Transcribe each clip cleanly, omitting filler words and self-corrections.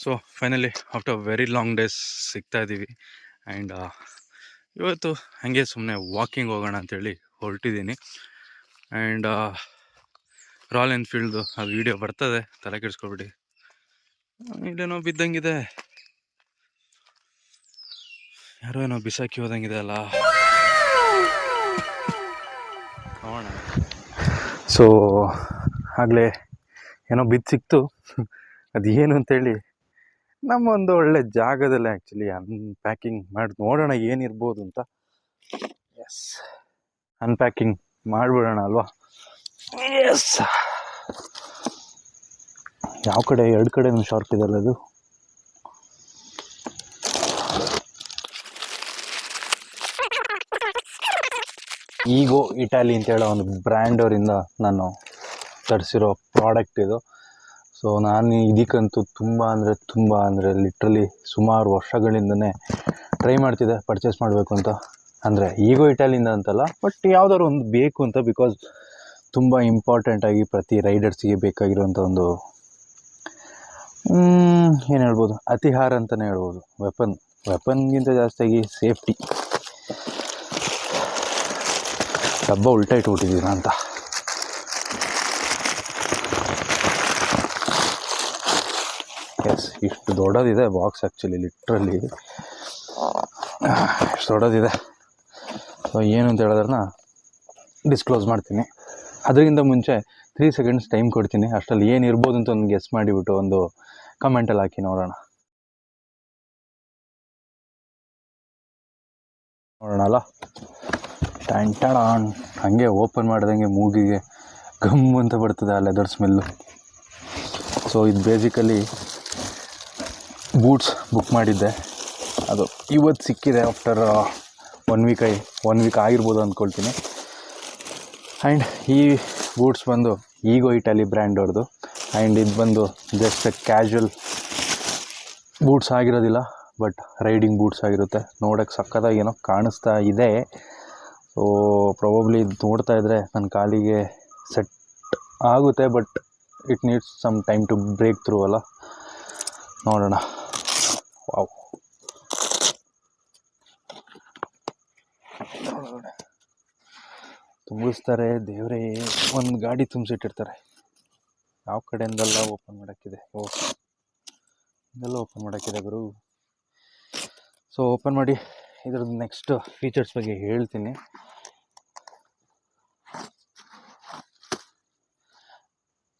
So finally after very long days ಸಿಗ್ತಾ ಇದ್ದೀವಿ. And ಇವತ್ತು ಹಾಗೆ ಸುಮ್ಮನೆ ವಾಕಿಂಗ್ ಹೋಗೋಣ ಅಂತೇಳಿ ಹೊರಟಿದ್ದೀನಿ. ಆ್ಯಂಡ್ ರಾಯಲ್ ಎನ್ಫೀಲ್ಡ್ದು ಅದು ವೀಡಿಯೋ ಬರ್ತದೆ, ತಲೆ ಕೆಡಿಸ್ಕೊಬಿಡಿ. ಇಲ್ಲೇನೋ ಬಿದ್ದಂಗಿದೆ, ಯಾರೋ ಏನೋ ಬಿಸಾಕಿ ಹೋದಂಗಿದೆ ಅಲ್ಲ. ನೋಡೋಣ. ಸೊ ಆಗಲೇ ಏನೋ ಬಿದ್ದು ಸಿಕ್ತು. ಅದು ಏನು ಅಂತೇಳಿ ನಮ್ಮ ಒಂದು ಒಳ್ಳೆ ಜಾಗದಲ್ಲಿ ಆ್ಯಕ್ಚುಲಿ ಅನ್ಪ್ಯಾಕಿಂಗ್ ಮಾಡಿ ನೋಡೋಣ ಏನಿರ್ಬೋದು ಅಂತ. ಎಸ್, ಅನ್ಪ್ಯಾಕಿಂಗ್ ಮಾಡಿಬಿಡೋಣ ಅಲ್ವಾ. ಎಸ್, ಯಾವ ಕಡೆ? ಎರಡು ಕಡೆನೂ ಶಾರ್ಪ್ ಇದೆಲ್ಲ ಅದು. ಈಗೋ ಇಟಾಲಿ ಅಂತೇಳೋ ಒಂದು ಬ್ರ್ಯಾಂಡವರಿಂದ ನಾನು ತರಿಸಿರೋ ಪ್ರಾಡಕ್ಟ್ ಇದು. ಸೊ ನಾನು ಇದಕ್ಕಂತೂ ತುಂಬ ಅಂದರೆ ಲಿಟ್ರಲಿ ಸುಮಾರು ವರ್ಷಗಳಿಂದನೇ ಟ್ರೈ ಮಾಡ್ತಿದ್ದೆ ಪರ್ಚೇಸ್ ಮಾಡಬೇಕು ಅಂತ. ಅಂದರೆ ಈಗೋ ಇಟಾಲಿಯಿಂದ ಅಂತಲ್ಲ, ಬಟ್ ಯಾವುದಾದ್ರು ಒಂದು ಬೇಕು ಅಂತ. ಬಿಕಾಸ್ ತುಂಬ ಇಂಪಾರ್ಟೆಂಟಾಗಿ ಪ್ರತಿ ರೈಡರ್ಸಿಗೆ ಬೇಕಾಗಿರುವಂಥ ಒಂದು ಏನು ಹೇಳ್ಬೋದು, ಅತಿಹಾರ ಅಂತಲೇ ಹೇಳ್ಬೋದು. ವೆಪನ್ಗಿಂತ ಜಾಸ್ತಿಯಾಗಿ ಸೇಫ್ಟಿ. ಡಬ್ಬ ಉಲ್ಟಾ ಇಟ್ಬಿಟ್ಟಿದ್ದೀನ ಅಂತ. ಎಸ್, ಇಷ್ಟು ದೊಡ್ಡದಿದೆ ಬಾಕ್ಸ್. ಆ್ಯಕ್ಚುಲಿ ಲಿಟ್ರಲಿ ಇಷ್ಟು ದೊಡ್ಡದಿದೆ. ಸೊ ಏನು ಅಂತ ಹೇಳೋದ್ರನ್ನ ಡಿಸ್ಕ್ಲೋಸ್ ಮಾಡ್ತೀನಿ. ಅದರಿಂದ ಮುಂಚೆ 3 seconds ಟೈಮ್ ಕೊಡ್ತೀನಿ. ಅಷ್ಟರಲ್ಲಿ ಏನಿರ್ಬೋದು ಅಂತ ಒಂದು ಗೆಸ್ ಮಾಡಿಬಿಟ್ಟು ಒಂದು ಕಮೆಂಟಲ್ಲಿ ಹಾಕಿ ನೋಡೋಣ ಅಲ್ಲ. ಟ್ಯಾಂಟಾಡಾನ್ ಹಾಗೆ ಓಪನ್ ಮಾಡ್ದಂಗೆ ಮೂಗಿಗೆ ಗಮ್ ಅಂತ ಬರ್ತದೆ ಆ ಲೆದರ್ ಸ್ಮೆಲ್ಲು. ಸೊ ಇದು ಬೇಸಿಕಲಿ ಬೂಟ್ಸ್ ಬುಕ್ ಮಾಡಿದ್ದೆ, ಅದು ಇವತ್ತು ಸಿಕ್ಕಿದೆ. ಆಫ್ಟರ್ 1 week ಆಗಿರ್ಬೋದು ಅಂದ್ಕೊಳ್ತೀನಿ. ಆ್ಯಂಡ್ ಈ ಬೂಟ್ಸ್ ಬಂದು ಈಗೋ ಇಟಾಲಿ ಬ್ರ್ಯಾಂಡ್ ಅವ್ರದ್ದು. ಆ್ಯಂಡ್ ಇದು ಬಂದು ಜಸ್ಟ್ ಕ್ಯಾಶುವಲ್ ಬೂಟ್ಸ್ ಆಗಿರೋದಿಲ್ಲ, ಬಟ್ ರೈಡಿಂಗ್ ಬೂಟ್ಸ್ ಆಗಿರುತ್ತೆ. ನೋಡೋಕ್ಕೆ ಸಕ್ಕತ್ತಾಗಿ ಏನೋ ಕಾಣಿಸ್ತಾ ಇದೆ. ಸೊ ಪ್ರಾಬಬ್ಲಿ ಇದು ನೋಡ್ತಾ ಇದ್ದರೆ ನನ್ನ ಕಾಲಿಗೆ ಸೆಟ್ ಆಗುತ್ತೆ, but it needs some time to break through ಅಲ್ಲ. ನೋಡೋಣ. ವಾವ್, ತುಂಬಿಸ್ತಾರೆ ದೇವರೇ. ಒಂದು ಗಾಡಿ ತುಂಬಿಸಿಟ್ಟಿರ್ತಾರೆ. ಯಾವ ಕಡೆಯಿಂದೆಲ್ಲ ಓಪನ್ ಮಾಡೋಕ್ಕಿದೆ. ಇದೆಲ್ಲ ಓಪನ್ ಮಾಡೋಕ್ಕಿದೆ ಗುರು. ಸೊ ಓಪನ್ ಮಾಡಿ ಇದ್ರದ್ದು ನೆಕ್ಸ್ಟ್ ಫೀಚರ್ಸ್ ಬಗ್ಗೆ ಹೇಳ್ತೀನಿ.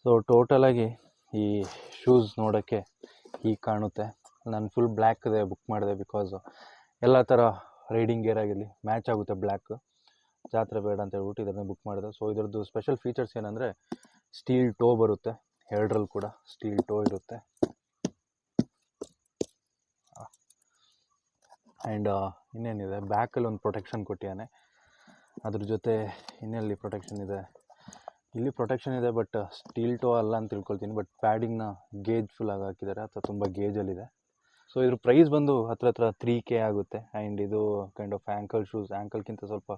ಸೊ ಟೋಟಲಾಗಿ ಈ ಶೂಸ್ ನೋಡೋಕ್ಕೆ ಹೀಗೆ ಕಾಣುತ್ತೆ. ನಾನು ಫುಲ್ ಬ್ಲ್ಯಾಕ್ದೇ ಬುಕ್ ಮಾಡಿದೆ, ಬಿಕಾಸ್ ಎಲ್ಲ ಥರ ರೈಡಿಂಗ್ ಗೇರ್ ಆಗಿರಲಿ ಮ್ಯಾಚ್ ಆಗುತ್ತೆ ಬ್ಲ್ಯಾಕ್. ಜಾತ್ರೆ ಬೇಡ ಅಂತ ಹೇಳ್ಬಿಟ್ಟು ಇದನ್ನೇ ಬುಕ್ ಮಾಡಿದೆ. ಸೊ ಇದರದ್ದು ಸ್ಪೆಷಲ್ ಫೀಚರ್ಸ್ ಏನಂದರೆ ಸ್ಟೀಲ್ ಟೋ ಬರುತ್ತೆ, ಎರಡರಲ್ಲಿ ಕೂಡ ಸ್ಟೀಲ್ ಟೋ ಇರುತ್ತೆ. ಆ್ಯಂಡ್ ಇನ್ನೇನಿದೆ, ಬ್ಯಾಕಲ್ಲಿ ಒಂದು ಪ್ರೊಟೆಕ್ಷನ್ ಕೊಟ್ಟಿದ್ದಾನೆ. ಅದ್ರ ಜೊತೆ ಇನ್ನೆಲ್ಲಿ ಪ್ರೊಟೆಕ್ಷನ್ ಇದೆ, ಇಲ್ಲಿ ಪ್ರೊಟೆಕ್ಷನ್ ಇದೆ, ಬಟ್ ಸ್ಟೀಲ್ ಟೋ ಅಲ್ಲ ಅಂತ ತಿಳ್ಕೊಳ್ತೀನಿ. ಬಟ್ ಪ್ಯಾಡಿಂಗ್ನ ಗೇಜ್ ಫುಲ್ ಆಗಿ ಹಾಕಿದ್ದಾರೆ, ಅಥವಾ ತುಂಬ ಗೇಜಲ್ಲಿದೆ. ಸೊ ಇದ್ರ ಪ್ರೈಸ್ ಬಂದು ಹತ್ರ 3K ಆಗುತ್ತೆ. ಆ್ಯಂಡ್ ಇದು ಕೈಂಡ್ ಆಫ್ ಆ್ಯಂಕಲ್ ಶೂಸ್, ಆ್ಯಂಕಲ್ಗಿಂತ ಸ್ವಲ್ಪ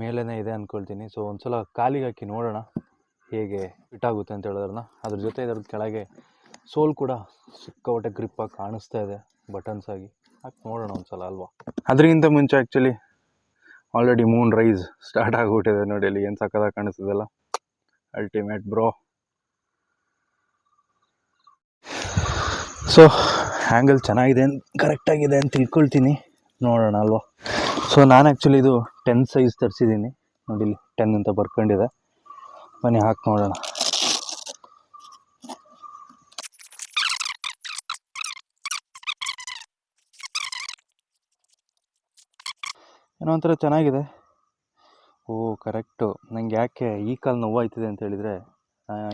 ಮೇಲೇ ಇದೆ ಅಂದ್ಕೊಳ್ತೀನಿ. ಸೊ ಒಂದು ಸಲ ಕಾಲಿಗೆ ಹಾಕಿ ನೋಡೋಣ ಹೇಗೆ ಫಿಟ್ ಆಗುತ್ತೆ ಅಂತ ಹೇಳೋದ್ರನ್ನ. ಅದ್ರ ಜೊತೆ ಇದ್ರ ಕೆಳಗೆ ಸೋಲ್ ಕೂಡ ಸಿಕ್ಕಾಪಟ್ಟೆ ಗ್ರಿಪ್ಪಾಗಿ ಕಾಣಿಸ್ತಾ ಇದೆ, ಬಟನ್ಸ್ ಆಗಿ. ಹಾಕಿ ನೋಡೋಣ ಒಂದು ಸಲ ಅಲ್ವಾ. ಅದಕ್ಕಿಂತ ಮುಂಚೆ actually already moon rise start ಆಗಿಬಿಟ್ಟಿದೆ ನೋಡಿ, ಅಲ್ಲಿ ಏನು ಸಕ್ಕತ್ತಾಗಿ ಕಾಣಿಸ್ತದಲ್ಲ. Ultimate bro. ಸೊ ಹ್ಯಾಂಗಲ್ ಚೆನ್ನಾಗಿದೆ, ಕರೆಕ್ಟಾಗಿದೆ ಅಂತ ತಿಳ್ಕೊಳ್ತೀನಿ. ನೋಡೋಣ ಅಲ್ವಾ. ಸೊ ನಾನು ಆ್ಯಕ್ಚುಲಿ ಇದು 10 size ತರಿಸಿದ್ದೀನಿ ನೋಡಿ, ಇಲ್ಲಿ 10 ಅಂತ ಬರ್ಕೊಂಡಿದೆ. ಬನ್ನಿ ಹಾಕಿ ನೋಡೋಣ. ಏನೋ ಒಂಥರ ಚೆನ್ನಾಗಿದೆ. ಓ ಕರೆಕ್ಟು. ನನಗೆ ಯಾಕೆ ಈ ಕಾಲು ನೋವಾಯ್ತಿದೆ ಅಂತ ಹೇಳಿದರೆ,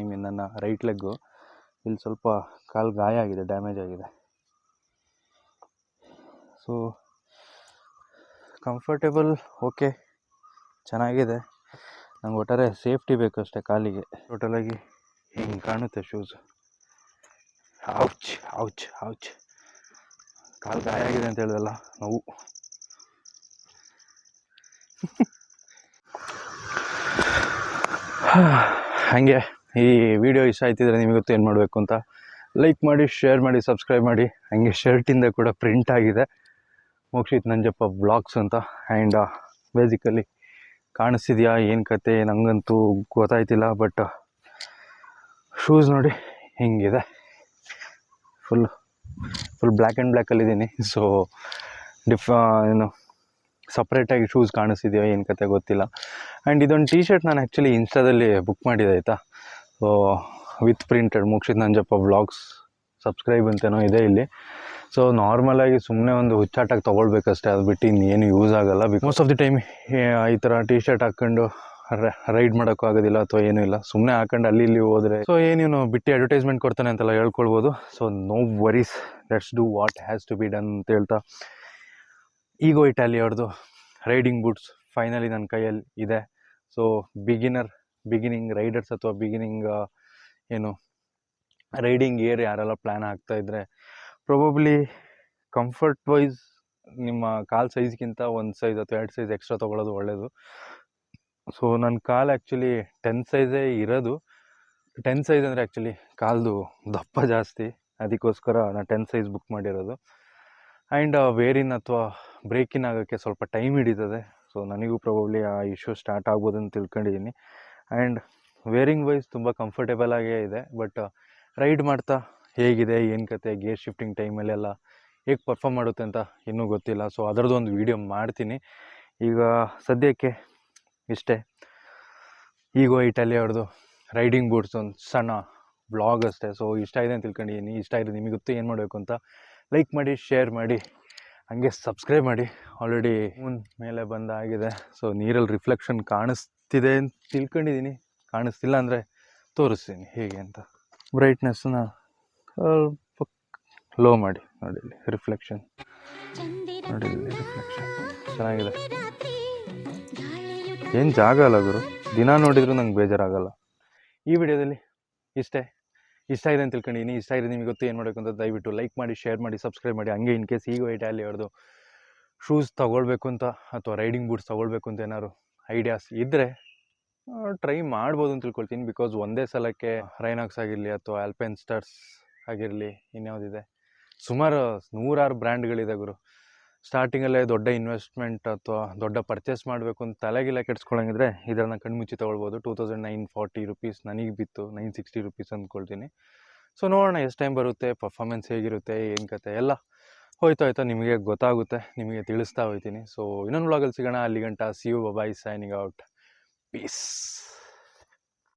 ಐ ಮೀನ್ ನನ್ನ ರೈಟ್ ಲೆಗ್ಗು ಇಲ್ಲಿ ಸ್ವಲ್ಪ ಕಾಲು ಗಾಯ ಆಗಿದೆ, ಡ್ಯಾಮೇಜ್ ಆಗಿದೆ. ಸೊ ಕಂಫರ್ಟೇಬಲ್, ಓಕೆ, ಚೆನ್ನಾಗಿದೆ. ನಂಗೆ ಒಟ್ಟಾರೆ ಸೇಫ್ಟಿ ಬೇಕಷ್ಟೇ ಕಾಲಿಗೆ. ಟೋಟಲಾಗಿ ಹಿಂಗೆ ಕಾಣುತ್ತೆ ಶೂಸ್. ಔಚ್ ಔಚ್ ಔಚ್, ಕಾಲು ಗಾಯ ಆಗಿದೆ ಅಂತ ಹೇಳಿದಲ್ಲ, ನೋವು. ಹಾಗೆ ಈ ವಿಡಿಯೋ ಇಷ್ಟ ಆಯ್ತಿದ್ರೆ ನಿಮಗೊತ್ತು ಏನು ಮಾಡಬೇಕು ಅಂತ. ಲೈಕ್ ಮಾಡಿ, ಶೇರ್ ಮಾಡಿ, ಸಬ್ಸ್ಕ್ರೈಬ್ ಮಾಡಿ. ಹಂಗೆ ಶರ್ಟಿಂದ ಕೂಡ ಪ್ರಿಂಟ್ ಆಗಿದೆ ಮೋಕ್ಷಿತ್ ನಂಜಪ್ಪ ಬ್ಲಾಗ್ಸ್ ಅಂತ. ಆ್ಯಂಡ್ ಬೇಸಿಕಲಿ ಕಾಣಿಸ್ತಿದೆಯಾ ಏನು ಕತೆ ನನಗಂತೂ ಗೊತ್ತಾಯ್ತಿಲ್ಲ. ಬಟ್ ಶೂಸ್ ನೋಡಿ ಹಿಂಗಿದೆ, ಫುಲ್ ಬ್ಲ್ಯಾಕ್ ಆ್ಯಂಡ್ ಬ್ಲ್ಯಾಕಲ್ಲಿದ್ದೀನಿ. ಸೊ ಏನು ಸಪ್ರೇಟಾಗಿ ಶೂಸ್ ಕಾಣಿಸ್ತಿದೆಯೋ ಏನು ಕತೆ ಗೊತ್ತಿಲ್ಲ. ಆ್ಯಂಡ್ ಇದೊಂದು ಟೀ ಶರ್ಟ್ ನಾನು ಆ್ಯಕ್ಚುಲಿ ಇನ್ಸ್ಟಾದಲ್ಲಿ ಬುಕ್ ಮಾಡಿದೆ ಆಯಿತಾ. So with printed Mokshith Nanjappa blogs subscribe ಅಂತೇನೋ ಇದೆ ಇಲ್ಲಿ. ಸೊ ನಾರ್ಮಲಾಗಿ ಸುಮ್ಮನೆ ಒಂದು ಹುಚ್ಚಾಟಾಗಿ ತೊಗೊಳ್ಬೇಕಷ್ಟೇ, ಅದು ಬಿಟ್ಟು ಇನ್ನೇನು ಯೂಸ್ ಆಗೋಲ್ಲ. ಮೋಸ್ಟ್ ಆಫ್ ದಿ ಟೈಮ್ ಈ ಥರ ಟೀ ಶರ್ಟ್ ಹಾಕ್ಕೊಂಡು ರೈಡ್ ಮಾಡೋಕ್ಕೂ ಆಗೋದಿಲ್ಲ ಅಥವಾ ಏನೂ ಇಲ್ಲ, ಸುಮ್ಮನೆ ಹಾಕೊಂಡು ಅಲ್ಲಿ ಇಲ್ಲಿ ಹೋದರೆ ಸೊ ಏನೇನು ಬಿಟ್ಟು ಅಡ್ವರ್ಟೈಸ್ಮೆಂಟ್ ಕೊಡ್ತಾನೆ ಅಂತೆಲ್ಲ ಹೇಳ್ಕೊಳ್ಬೋದು. So no worries, let's do what has to be done ಅಂತ ಹೇಳ್ತಾ, ಈಗೋ ಇಟಾಲಿ ಅವ್ರದ್ದು ರೈಡಿಂಗ್ ಬೂಟ್ಸ್ ಫೈನಲಿ ನನ್ನ ಕೈಯಲ್ಲಿ ಇದೆ. ಸೊ ಬಿಗಿನಿಂಗ್ ರೈಡರ್ಸ್ ಅಥವಾ ಬಿಗಿನಿಂಗ್ ಏನು ರೈಡಿಂಗ್ ಏರ್ ಯಾರೆಲ್ಲ ಪ್ಲ್ಯಾನ್ ಆಗ್ತಾಯಿದ್ರೆ ಪ್ರೊಬಬ್ಲಿ ಕಂಫರ್ಟ್ ವೈಸ್ ನಿಮ್ಮ ಕಾಲು ಸೈಜ್ಗಿಂತ ಒಂದು ಸೈಜ್ ಅಥವಾ 2 ಸೈಜ್ ಎಕ್ಸ್ಟ್ರಾ ತೊಗೊಳ್ಳೋದು ಒಳ್ಳೆಯದು. ಸೊ ನನ್ನ ಕಾಲು ಆ್ಯಕ್ಚುಲಿ 10 ಸೈಜೇ ಇರೋದು. 10 ಸೈಜ್ ಅಂದರೆ ಆ್ಯಕ್ಚುಲಿ ಕಾಲ್ದು ದಪ್ಪ ಜಾಸ್ತಿ, ಅದಕ್ಕೋಸ್ಕರ ನಾನು 10 ಸೈಜ್ ಬುಕ್ ಮಾಡಿರೋದು. ಆ್ಯಂಡ್ ವೇರಿನ್ ಅಥವಾ ಬ್ರೇಕಿನ್ ಆಗೋಕ್ಕೆ ಸ್ವಲ್ಪ ಟೈಮ್ ಹಿಡಿತದೆ. ಸೊ ನನಗೂ ಪ್ರಾಬಬ್ಲಿ ಆ ಇಶ್ಯೂ ಸ್ಟಾರ್ಟ್ ಆಗ್ಬೋದು ಅಂತ ತಿಳ್ಕೊಂಡಿದ್ದೀನಿ. ಆ್ಯಂಡ್ ವೇರಿಂಗ್ ವೈಸ್ ತುಂಬ ಕಂಫರ್ಟೇಬಲ್ ಆಗೇ ಇದೆ. ಬಟ್ ರೈಡ್ ಮಾಡ್ತಾ ಹೇಗಿದೆ ಏನು ಕತೆ, ಗೇರ್ ಶಿಫ್ಟಿಂಗ್ ಟೈಮಲ್ಲೆಲ್ಲ ಹೇಗೆ ಪರ್ಫಾರ್ಮ್ ಮಾಡುತ್ತೆ ಅಂತ ಇನ್ನೂ ಗೊತ್ತಿಲ್ಲ. ಸೊ ಅದರದ್ದು ಒಂದು ವೀಡಿಯೋ ಮಾಡ್ತೀನಿ. ಈಗ ಸದ್ಯಕ್ಕೆ ಇಷ್ಟೇ, ಈಗೋ ಇಟಾಲಿ ಅವ್ರದ್ದು ರೈಡಿಂಗ್ ಬೂಟ್ಸ್ ಒಂದು ಸಣ್ಣ ಬ್ಲಾಗ್ ಅಷ್ಟೇ. ಸೊ ಇಷ್ಟ ಇದೆ ಅಂತ ತಿಳ್ಕೊಂಡಿದ್ದೀನಿ. ಇಷ್ಟ ಇದೆ ನಿಮಗೆ ಗೊತ್ತು ಏನು ಮಾಡಬೇಕು ಅಂತ. ಲೈಕ್ ಮಾಡಿ, ಶೇರ್ ಮಾಡಿ, ಹಂಗೆ ಸಬ್ಸ್ಕ್ರೈಬ್ ಮಾಡಿ. ಆಲ್ರೆಡಿ ಮೇಲೆ ಬಂದಾಗಿದೆ. ಸೊ ನೀರಲ್ಲಿ ರಿಫ್ಲೆಕ್ಷನ್ ಕಾಣಿಸ್ತಿದೆ ಅಂತ ತಿಳ್ಕೊಂಡಿದ್ದೀನಿ. ಕಾಣಿಸ್ತಿಲ್ಲ ಅಂದರೆ ತೋರಿಸ್ತೀನಿ ಹೇಗೆ ಅಂತ. ಬ್ರೈಟ್ನೆಸ್ನ ಸ್ವಲ್ಪ ಲೋ ಮಾಡಿ, ನೋಡಿ ಇಲ್ಲಿ ರಿಫ್ಲೆಕ್ಷನ್, ನೋಡಿ ಇಲ್ಲಿ ರಿಫ್ಲೆಕ್ಷನ್ ಚೆನ್ನಾಗಿದೆ. ಏನು ಜಾಗ ಅಲ್ಲ ಗುರು, ದಿನ ನೋಡಿದರೂ ನಂಗೆ ಬೇಜಾರಾಗಲ್ಲ. ಈ ವಿಡಿಯೋದಲ್ಲಿ ಇಷ್ಟ ಇದೆ ಅಂತ ತಿಳ್ಕೊಂಡಿದ್ದೀನಿ. ಇಷ್ಟ ಇದೆ ನಿಮಗೆ ಗೊತ್ತು ಏನು ಮಾಡಬೇಕು ಅಂತ. ದಯವಿಟ್ಟು ಲೈಕ್ ಮಾಡಿ, ಶೇರ್ ಮಾಡಿ, ಸಬ್ಸ್ಕ್ರೈಬ್ ಮಾಡಿ. ಹಂಗೆ ಇನ್ ಕೇಸ್ ಈಗೋ ಇಟಾಲಿ ಅವ್ರದ್ದು ಶೂಸ್ ತೊಗೊಳ್ಬೇಕು ಅಂತ ಅಥವಾ ರೈಡಿಂಗ್ ಬೂಟ್ಸ್ ತೊಗೊಳ್ಬೇಕು ಅಂತ ಏನಾದ್ರು ಐಡಿಯಾಸ್ ಇದ್ದರೆ ಟ್ರೈ ಮಾಡ್ಬೋದು ಅಂತ ತಿಳ್ಕೊಳ್ತೀನಿ. ಬಿಕಾಸ್ ಒಂದೇ ಸಲಕ್ಕೆ ರೈನಾಕ್ಸ್ ಆಗಿರಲಿ ಅಥವಾ ಆಲ್ಪೈನ್ ಸ್ಟಾರ್ಸ್ ಆಗಿರಲಿ, ಇನ್ಯಾವುದಿದೆ, ಸುಮಾರು 100 ಬ್ರ್ಯಾಂಡ್ಗಳಿದೆ ಗುರು. ಸ್ಟಾರ್ಟಿಂಗಲ್ಲೇ ದೊಡ್ಡ ಇನ್ವೆಸ್ಟ್ಮೆಂಟ್ ಅಥವಾ ದೊಡ್ಡ ಪರ್ಚೇಸ್ ಮಾಡಬೇಕು ಅಂತ ತಲೆಗಿಲ್ಲ ಕೆಡ್ಸ್ಕೊಳಂಗಿದ್ರೆ ಇದನ್ನು ಕಣ್ಮುಚ್ಚಿ ತೊಗೊಳ್ಬೋದು. 2940 ರುಪೀಸ್ ನನಗೆ ಬಿತ್ತು, 960 ರುಪೀಸ್ ಅಂದ್ಕೊಳ್ತೀನಿ. ಸೊ ನೋಡೋಣ ಎಷ್ಟು ಟೈಮ್ ಬರುತ್ತೆ, ಪರ್ಫಾರ್ಮೆನ್ಸ್ ಹೇಗಿರುತ್ತೆ, ಏನು ಕತೆ ಎಲ್ಲ ಹೋಯ್ತಾ ನಿಮಗೆ ಗೊತ್ತಾಗುತ್ತೆ, ನಿಮಗೆ ತಿಳಿಸ್ತಾ ಹೋಗ್ತೀನಿ. ಸೊ ಇನ್ನೊಂದು ವ್ಲಾಗಲ್ಲಿ ಸಿಗೋಣ. ಅಲ್ಲಿಗಂಟ see you, bye, signing out, piece.